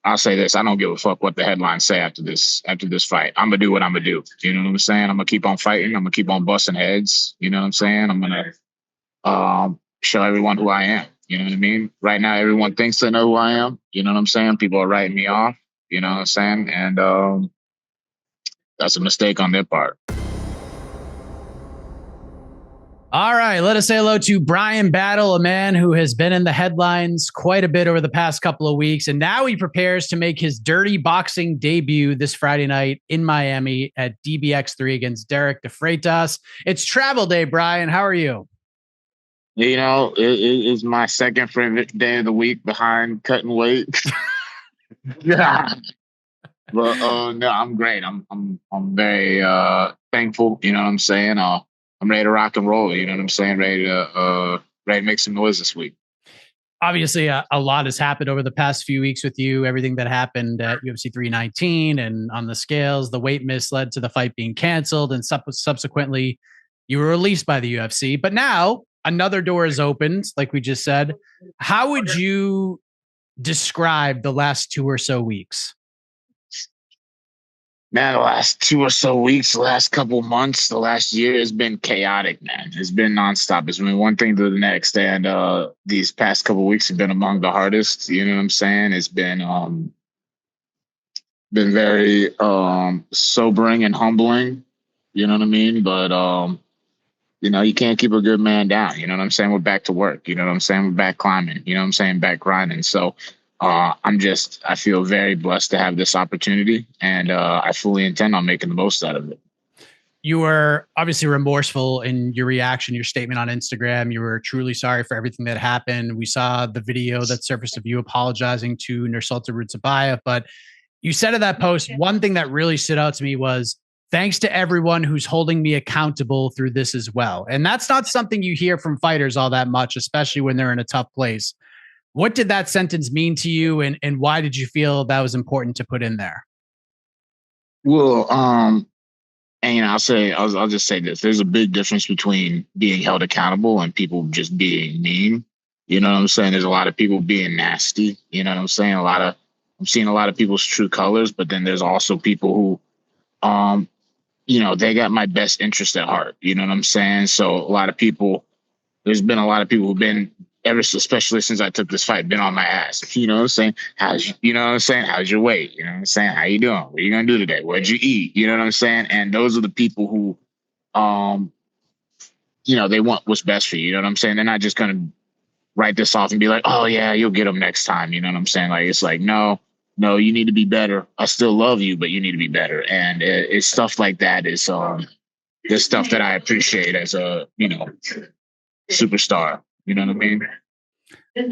I'll say this: I don't give a fuck what the headlines say after this fight. I'm gonna do what I'm gonna do. You know what I'm saying? I'm gonna keep on fighting. I'm gonna keep on busting heads. You know what I'm saying? I'm gonna show everyone who I am. You know what I mean? Right now, everyone thinks they know who I am. You know what I'm saying? People are writing me off. You know what I'm saying? And that's a mistake on their part. All right, let us say hello to Bryan Battle, a man who has been in the headlines quite a bit over the past couple of weeks, and now he prepares to make his dirty boxing debut this Friday night in Miami at DBX3 against Derek De Freitas. It's travel day, Bryan. How are you? You know, it is my second favorite day of the week behind cutting weight. Yeah. But no, I'm great. I'm very thankful. You know what I'm saying? I'm ready to rock and roll. You know what I'm saying? Ready to make some noise this week. Obviously, a lot has happened over the past few weeks with you. Everything that happened at UFC 319 and on the scales, the weight miss led to the fight being canceled, and subsequently, you were released by the UFC. But now another door is opened, like we just said. How would you describe the last 2 or so weeks? Man, the last 2 or so weeks, the last couple months, the last year has been chaotic, man. It's been nonstop. It's been one thing to the next. And these past couple weeks have been among the hardest. You know what I'm saying? It's been very sobering and humbling. You know what I mean? But you know, you can't keep a good man down. You know what I'm saying? We're back to work. You know what I'm saying? We're back climbing. You know what I'm saying? Back grinding. So I feel very blessed to have this opportunity, and I fully intend on making the most out of it. You were obviously remorseful in your reaction, your statement on Instagram. You were truly sorry for everything that happened. We saw the video that surfaced of you apologizing to Nursulta Rutsabayev, but you said in that post, one thing that really stood out to me was thanks to everyone who's holding me accountable through this as well. And that's not something you hear from fighters all that much, especially when they're in a tough place. What did that sentence mean to you, and why did you feel that was important to put in there? Well, and you know, I'll just say this: there's a big difference between being held accountable and people just being mean. You know what I'm saying? There's a lot of people being nasty. You know what I'm saying? I'm seeing a lot of people's true colors, but then there's also people who, you know, they got my best interest at heart. You know what I'm saying? So there's been a lot of people who've been especially since I took this fight, been on my ass. You know what I'm saying? You know what I'm saying? How's your weight? You know what I'm saying? How you doing? What are you gonna do today? What'd you eat? You know what I'm saying? And those are the people who, um, you know, they want what's best for you. You know what I'm saying? They're not just gonna write this off and be like, oh yeah, you'll get them next time. You know what I'm saying? Like it's like no, you need to be better. I still love you, but you need to be better. And it's stuff like that is the stuff that I appreciate as a superstar. You know what I mean?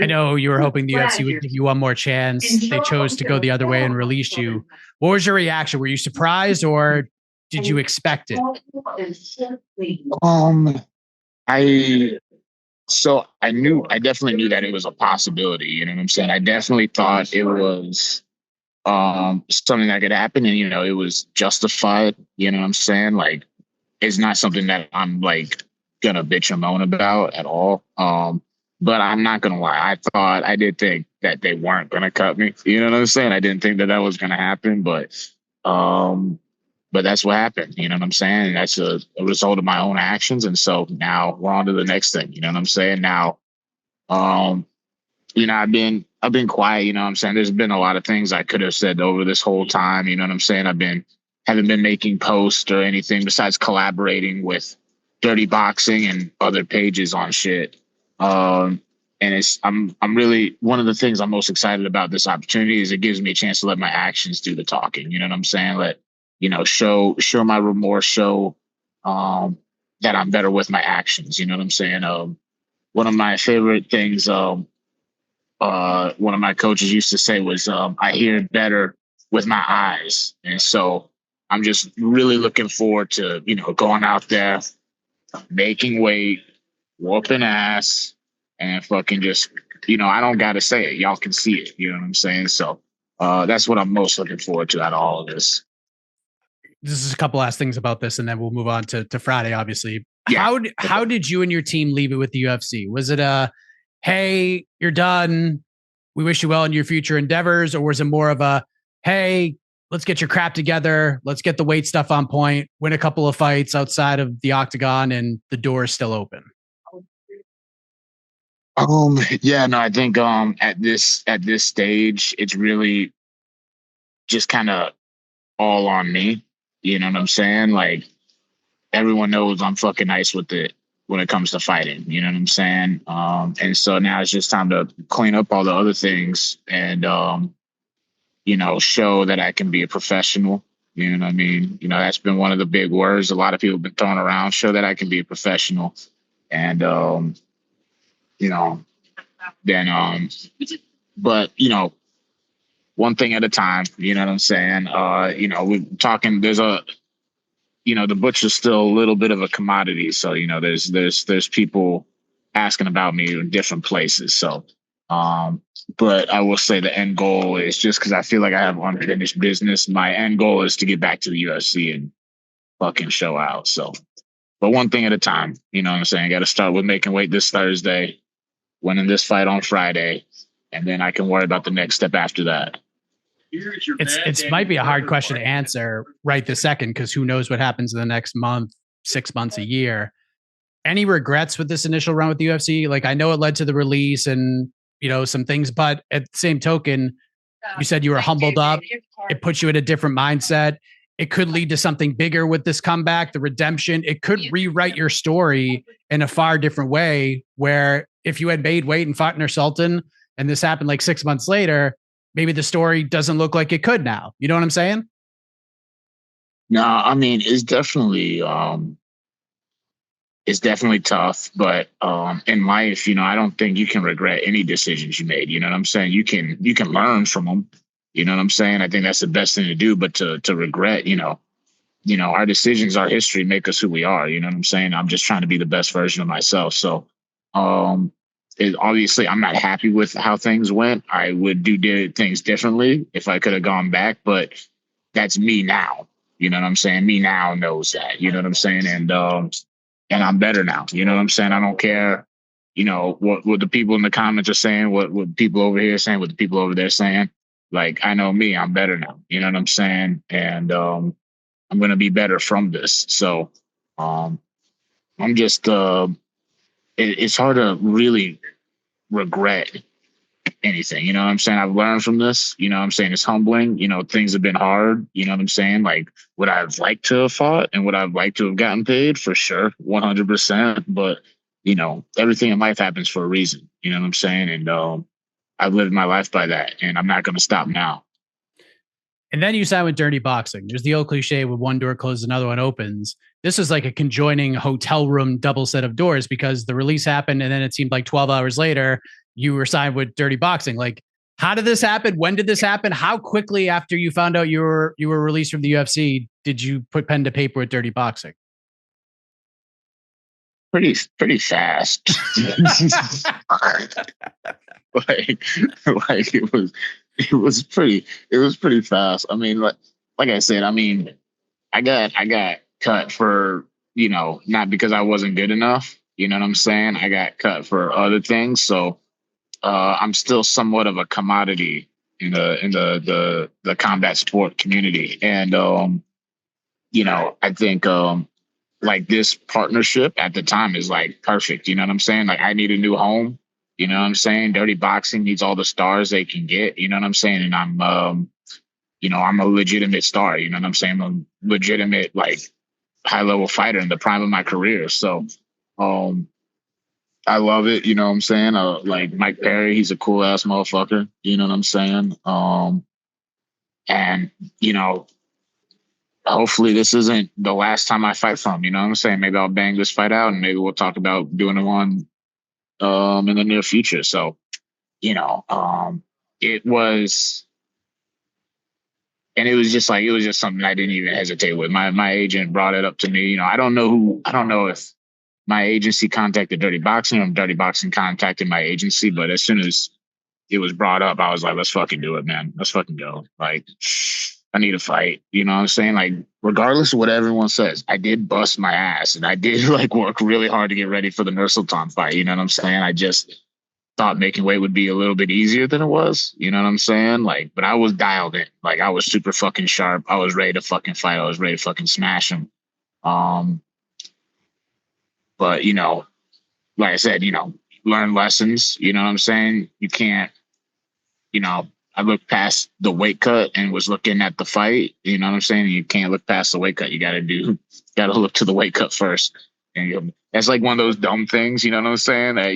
I know you were hoping the UFC would give you one more chance. They chose to go the other way and released you. What was your reaction? Were you surprised, or did you expect it? Um, I I definitely knew that it was a possibility. You know what I'm saying? I definitely thought it was something that could happen, and you know, it was justified. You know what I'm saying? Like, it's not something that I'm like gonna bitch and moan about at all. But I'm not gonna lie. I did think that they weren't gonna cut me. You know what I'm saying? I didn't think that was gonna happen, um, but that's what happened. You know what I'm saying? And that's a result of my own actions. And so now we're on to the next thing. You know what I'm saying? Now, um, you know, I've been quiet. You know what I'm saying? There's been a lot of things I could have said over this whole time. You know what I'm saying? Haven't been making posts or anything besides collaborating with Dirty Boxing and other pages on shit. Um, and I'm really, one of the things I'm most excited about this opportunity is it gives me a chance to let my actions do the talking. You know what I'm saying? Show my remorse, show um, that I'm better with my actions. You know what I'm saying? One of my favorite things, one of my coaches used to say was, I hear better with my eyes. And so I'm just really looking forward to, you know, going out there, making weight, whooping ass, and fucking just, you know, I don't got to say it. Y'all can see it. You know what I'm saying? So that's what I'm most looking forward to out of all of this. This is a couple last things about this, and then we'll move on to Friday, obviously. Yeah. How did you and your team leave it with the UFC? Was it a, hey, you're done, we wish you well in your future endeavors, or was it more of a, hey, let's get your crap together, let's get the weight stuff on point, win a couple of fights outside of the octagon, and the door is still open? Yeah, no, I think at this stage, it's really just kind of all on me. You know what I'm saying? Like everyone knows I'm fucking nice with it when it comes to fighting. You know what I'm saying? And so now it's just time to clean up all the other things and show that I can be a professional. You know what I mean? That's been one of the big words a lot of people have been throwing around. Show that I can be a professional, and you know, then but one thing at a time. You know what I'm saying? We're talking. There's a the butcher's still a little bit of a commodity. So, there's people asking about me in different places. So, but I will say the end goal is just because I feel like I have unfinished business. My end goal is to get back to the UFC and fucking show out. So, but one thing at a time, you know what I'm saying? I got to start with making weight this Thursday, winning this fight on Friday, and then I can worry about the next step after that. It's might be a hard question to answer right this second, because who knows what happens in the next month, 6 months, a year. Any regrets with this initial run with the UFC? Like, I know it led to the release and some things, but at the same token, you said you were humbled up. It puts you in a different mindset. It could lead to something bigger with this comeback, the redemption. It could rewrite your story in a far different way, where if you had made weight and fought Nur Sultan and this happened like 6 months later, maybe the story doesn't look like it could now. You know what I'm saying? No, I mean it's definitely tough, but in life, I don't think you can regret any decisions you made. You know what I'm saying? You can learn from them. You know what I'm saying? I think that's the best thing to do. But to regret, our decisions, our history make us who we are. You know what I'm saying? I'm just trying to be the best version of myself. So, um, obviously, I'm not happy with how things went. I would do things differently if I could have gone back, but that's me now. You know what I'm saying? Me now knows that. You know what I'm saying? And I'm better now. You know what I'm saying? I don't care. What the people in the comments are saying, what people over here are saying, what the people over there saying. Like I know me, I'm better now. You know what I'm saying? And I'm gonna be better from this. So um, I'm just it's hard to really regret anything. You know what I'm saying? I've learned from this. You know what I'm saying? It's humbling. Things have been hard. You know what I'm saying? Like, would I have liked to have fought and would I have liked to have gotten paid? For sure, 100%. But, everything in life happens for a reason. You know what I'm saying? And I've lived my life by that and I'm not going to stop now. And then you sign with Dirty Boxing. There's the old cliche, with one door closed, another one opens. This is like a conjoining hotel room double set of doors, because the release happened and then it seemed like 12 hours later you were signed with Dirty Boxing. Like, how did this happen? When did this happen? How quickly after you found out you were released from the UFC did you put pen to paper with Dirty Boxing? Pretty fast. like like it was pretty fast. I mean, like I said, I mean, I got cut for, not because I wasn't good enough. You know what I'm saying? I got cut for other things. So I'm still somewhat of a commodity in the combat sport community. And I think like this partnership at the time is like perfect. You know what I'm saying? Like I need a new home. You know what I'm saying? Dirty Boxing needs all the stars they can get. You know what I'm saying? And I'm a legitimate star. You know what I'm saying? I'm a legitimate, like, high level fighter in the prime of my career. So um I love it. You know what I'm saying? Like Mike Perry, he's a cool ass motherfucker. You know what I'm saying? And you know, hopefully this isn't the last time I fight from him. You know what I'm saying? Maybe I'll bang this fight out and maybe we'll talk about doing it one in the near future. So, you know, it was and it was just something I didn't even hesitate with. My agent brought it up to me. I don't know if my agency contacted Dirty Boxing or Dirty Boxing contacted my agency, but as soon as it was brought up, I was like, let's fucking do it, man. Let's fucking go. Like, I need a fight. You know what I'm saying? Like, regardless of what everyone says, I did bust my ass and I did like work really hard to get ready for the Nur Sultan fight. You know what I'm saying? thought making weight would be a little bit easier than it was. You know what I'm saying? Like, but I was dialed in. Like, I was super fucking sharp. I was ready to fucking fight. I was ready to fucking smash him. Um, but like I said, learn lessons. You know what I'm saying? You can't, you know, I looked past the weight cut and was looking at the fight. You know what I'm saying? You can't look past the weight cut. Got to look to the weight cut first. And that's like one of those dumb things. You know what I'm saying? That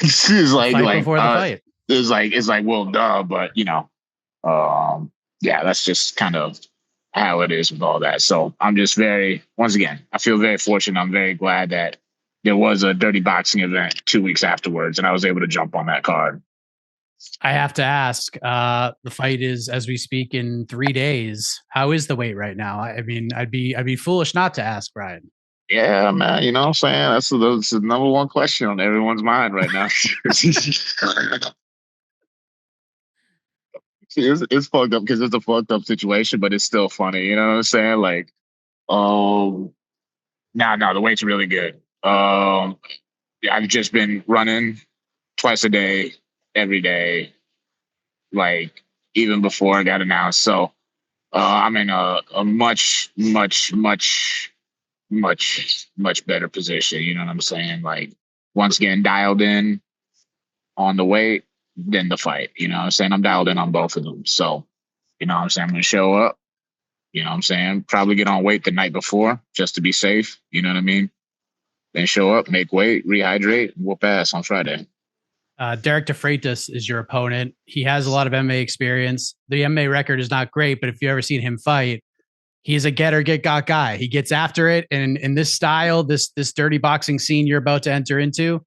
it's Fight before the fight. it's like well, duh, but yeah, that's just kind of how it is with all that. So I'm just once again, I feel very fortunate. I'm very glad that there was a dirty boxing event 2 weeks afterwards, and I was able to jump on that card. I have to ask. The fight is as we speak in 3 days. How is the weight right now? I mean, I'd be foolish not to ask, Bryan. Yeah, man. You know what I'm saying? That's the number one question on everyone's mind right now. It's fucked up because it's a fucked up situation, but it's still funny. You know what I'm saying? Like, um, no, the weight's really good. Yeah, I've just been running twice a day, every day, like even before I got announced. So I'm in a much, much, much, much better position. You know what I'm saying? Like once again, dialed in on the weight, then the fight. You know what I'm saying? I'm dialed in on both of them. So, you know what I'm saying? I'm going to show up. You know what I'm saying? Probably get on weight the night before just to be safe. You know what I mean? Then show up, make weight, rehydrate, whoop ass on Friday. Derek DeFreitas is your opponent. He has a lot of MMA experience. The MMA record is not great, but if you ever seen him fight, he's a get got guy. He gets after it, and in this style, this dirty boxing scene you're about to enter into,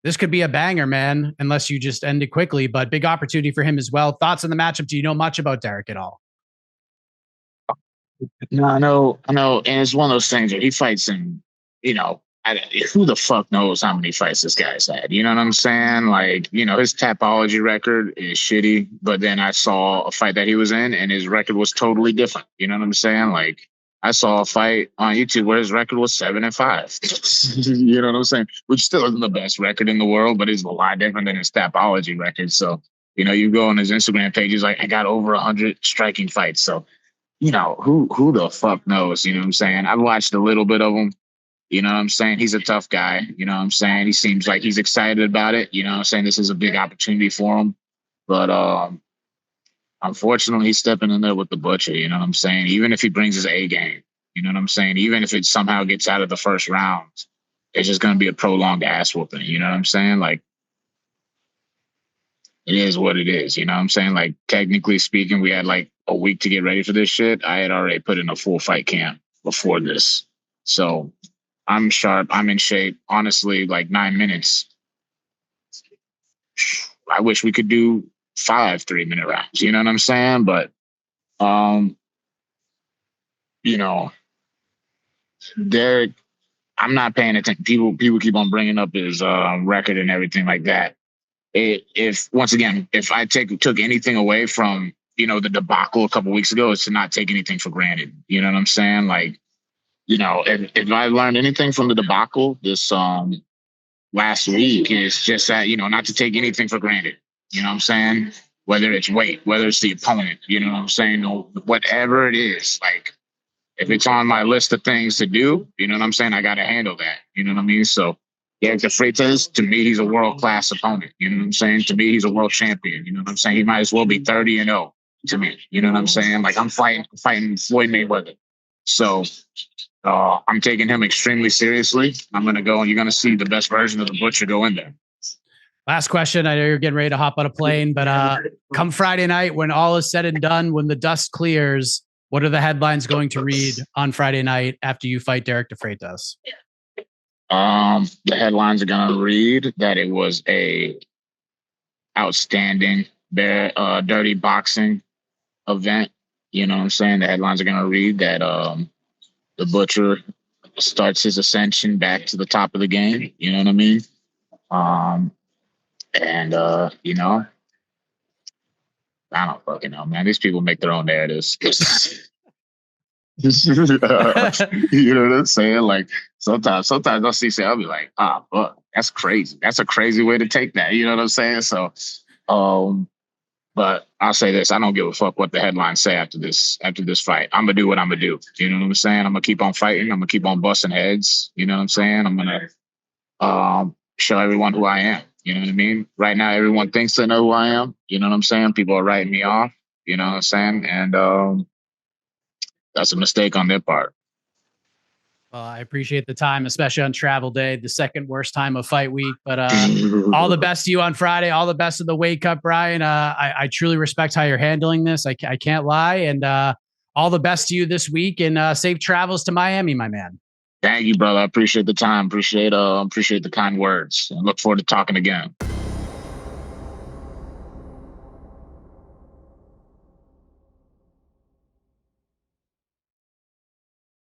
this could be a banger, man. Unless you just end it quickly, but big opportunity for him as well. Thoughts on the matchup? Do you know much about Derek at all? No, I know, and it's one of those things where he fights in, who the fuck knows how many fights this guy's had? You know what I'm saying? Like, his Tapology record is shitty, but then I saw a fight that he was in, and his record was totally different. You know what I'm saying? Like, I saw a fight on YouTube where his record was 7-5. You know what I'm saying? Which still isn't the best record in the world, but it's a lot different than his Tapology record. So, you go on his Instagram page, he's like, I got over 100 striking fights. So, who the fuck knows? You know what I'm saying? I've watched a little bit of him. You know what I'm saying? He's a tough guy. You know what I'm saying? He seems like he's excited about it. You know what I'm saying? This is a big opportunity for him. But unfortunately, he's stepping in there with the butcher. You know what I'm saying? Even if he brings his A game, you know what I'm saying? Even if it somehow gets out of the first round, it's just going to be a prolonged ass whooping. You know what I'm saying? Like, it is what it is. You know what I'm saying? Like, technically speaking, we had like a week to get ready for this shit. I had already put in a full fight camp before this. So I'm sharp. I'm in shape. Honestly, like 9 minutes. I wish we could do 5 3-minute rounds. You know what I'm saying? But, um, you know, Derek, I'm not paying attention. People keep on bringing up his record and everything like that. If once again, if I took anything away from the debacle a couple weeks ago, is to not take anything for granted. You know what I'm saying? Like, if I learned anything from the debacle this last week, is just that not to take anything for granted. You know what I'm saying? Whether it's weight, whether it's the opponent, you know what I'm saying, or whatever it is, like if it's on my list of things to do, you know what I'm saying, I got to handle that. You know what I mean? So yeah, the Freitas, to me, he's a world class opponent. You know what I'm saying? To me, he's a world champion. You know what I'm saying? He might as well be 30-0 to me. You know what I'm saying? Like I'm fighting Floyd Mayweather. So I'm taking him extremely seriously. I'm going to go and you're going to see the best version of the butcher go in there. Last question. I know you're getting ready to hop on a plane, but come Friday night, when all is said and done, when the dust clears, what are the headlines going to read on Friday night after you fight Derek DeFreitas? The headlines are going to read that it was a outstanding, dirty boxing event. You know what I'm saying? The headlines are going to read that the butcher starts his ascension back to the top of the game. You know what I mean? And I don't fucking know, man. These people make their own narratives. You know what I'm saying? Like sometimes I'll see say I'll be like, ah, fuck, that's crazy. That's a crazy way to take that. You know what I'm saying? So, um, but I'll say this: I don't give a fuck what the headlines say after this fight. I'm gonna do what I'm gonna do. You know what I'm saying? I'm gonna keep on fighting. I'm gonna keep on busting heads. You know what I'm saying? I'm gonna show everyone who I am. You know what I mean? Right now, everyone thinks they know who I am. You know what I'm saying? People are writing me off. You know what I'm saying? And that's a mistake on their part. Well, I appreciate the time, especially on travel day, the second worst time of fight week. But all the best to you on Friday. All the best of the wake up, Bryan. I truly respect how you're handling this. I can't lie. And all the best to you this week, and safe travels to Miami, my man. Thank you, brother. I appreciate the time. Appreciate the kind words. And look forward to talking again.